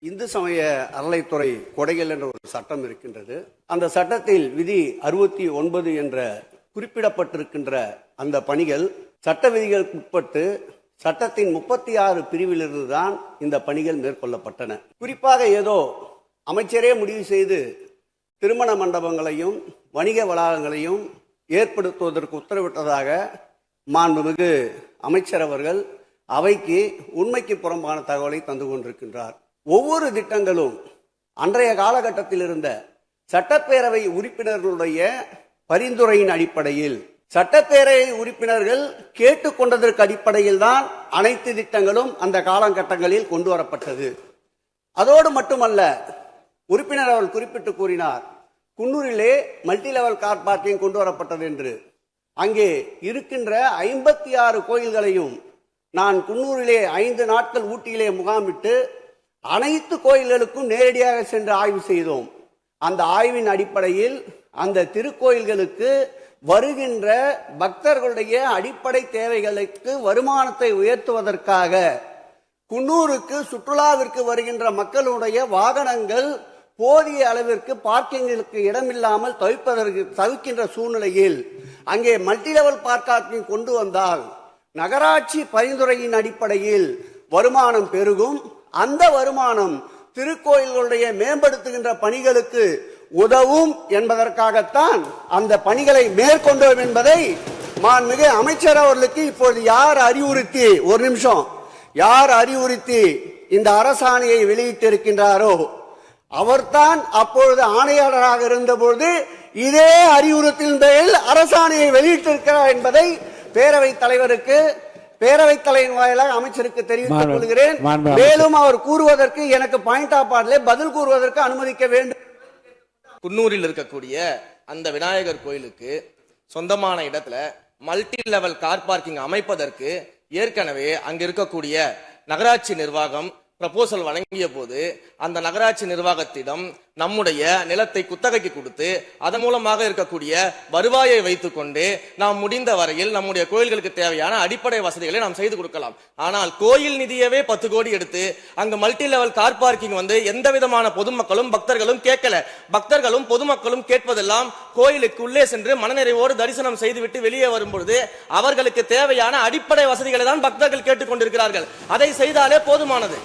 இந்து சமய அறளைத்துறை கொடைகள் என்ற ஒரு சட்டம் இருக்கின்றது. அந்த சட்டத்தில் விதி 69 என்ற குறிப்பிடப்பட்டிருக்கின்ற அந்த பணிகள் சட்ட விதிகளுக்கு உட்பட்டு சட்டத்தின் 36 பிரிவிலிருந்து தான் இந்த பணிகள் மேற்கொள்ளப்பட்டன. குறிப்பாக ஏதோ அமைச்சரே முடிவு செய்து திருமண மண்டபங்களையும் வணிக வளாகங்களையும் ஏற்படுத்துவதற்கு உத்தரவிட்டதாக மாண்புமிகு அமைச்சர் அவர்கள் அவைக்கு உண்மைக்கு புறம்பான தகவலை தந்து கொண்டிருக்கின்றார். ஒவ்வொரு திட்டங்களும் அன்றைய காலகட்டத்தில் இருந்த சட்டப்பேரவை உறுப்பினர்களுடைய பரிந்துரையின் அடிப்படையில் சட்டப்பேரவை உறுப்பினர்கள் கேட்டுக்கொண்டதற்கு அடிப்படையில் தான் அனைத்து திட்டங்களும் அந்த காலகட்டங்களில் கொண்டு வரப்பட்டது. அதோடு மட்டுமல்ல, உறுப்பினர் அவர்கள் குறிப்பிட்டு கூறினார், குன்னூரிலே மல்டி லெவல் கார் பார்க்கிங் கொண்டு வரப்பட்டது என்று. அங்கே இருக்கின்ற 56 கோயில்களையும் நான் குன்னூரிலே 5 நாட்கள் ஊட்டியிலே முகாமிட்டு அனைத்து கோயில்களுக்கும் நேரடியாக சென்று ஆய்வு செய்தோம். அந்த ஆய்வின் அடிப்படையில் அந்த திருக்கோயில்களுக்கு வருகின்ற பக்தர்களுடைய அடிப்படை தேவைகளுக்கு வருமானத்தை உயர்த்துவதற்காக குன்னூருக்கு சுற்றுலாவிற்கு வருகின்ற மக்களுடைய வாகனங்கள் போதிய அளவிற்கு பார்க்கிங்களுக்கு இடமில்லாமல் தவிக்கின்ற சூழ்நிலையில் அங்கே மல்டி லெவல் பார்க்கிங் கொண்டு வந்தால் நகராட்சி பரிந்துரையின் அடிப்படையில் வருமானம் பெருகும். அந்த வருமானம் திருக்கோயில்களுடைய மேம்படுத்துகின்ற பணிகளுக்கு உதவும் என்பதற்காகத்தான் அந்த பணிகளை மேற்கொண்டோம் என்பதை மாண்புமிகு அமைச்சர் அவர்களுக்கு இப்போது யார் அறிவுறுத்தி இந்த அரசாணையை வெளியிட்டிருக்கின்றாரோ அவர்தான் அப்பொழுது ஆணையாளராக இருந்தபோது இதே அறிவுறுத்தலின் பேரில் அரசாணையை வெளியிட்டிருக்கிறார் என்பதை பேரவைத் தலைவர் வாயிலாக அமைச்சருக்கு தெரிவித்துக் கொள்கிறேன். மேலும் அவர் கூறுவதற்கு எனக்கு பாயிண்ட் ஆஃப் ஆர்டர்ல பதில் கூறுவதற்கு அனுமதிக்க வேண்டும். குன்னூரில் இருக்கக்கூடிய அந்த விநாயகர் கோயிலுக்கு சொந்தமான இடத்துல மல்டி லெவல் கார் பார்க்கிங் அமைப்பதற்கு ஏற்கனவே அங்க இருக்கக்கூடிய நகராட்சி நிர்வாகம் ப்ரப்போசல் வழங்கிய போது அந்த நகராட்சி நிர்வாகத்திடம் நம்முடைய நிலத்தை குத்தகைக்கு கொடுத்து அதன் மூலமாக இருக்கக்கூடிய வருவாயை வைத்துக் கொண்டு நாம் முடிந்த வரையில் நம்முடைய கோயில்களுக்கு தேவையான அடிப்படை வசதிகளை நாம் செய்து கொடுக்கலாம். ஆனால் கோயில் நிதியவே 10 கோடி எடுத்து அங்கு மல்டி லெவல் கார் பார்க்கிங் எந்த விதமான பொதுமக்களும் பக்தர்களும் கேட்கல. பக்தர்களும் பொதுமக்களும் கேட்பதெல்லாம் கோயிலுக்கு உள்ளே சென்று மனநிறைவோடு தரிசனம் செய்துவிட்டு வெளியே வரும்பொழுது அவர்களுக்கு தேவையான அடிப்படை வசதிகளை தான் பக்தர்கள் கேட்டுக் கொண்டிருக்கிறார்கள். அதை செய்தாலே போதுமானது.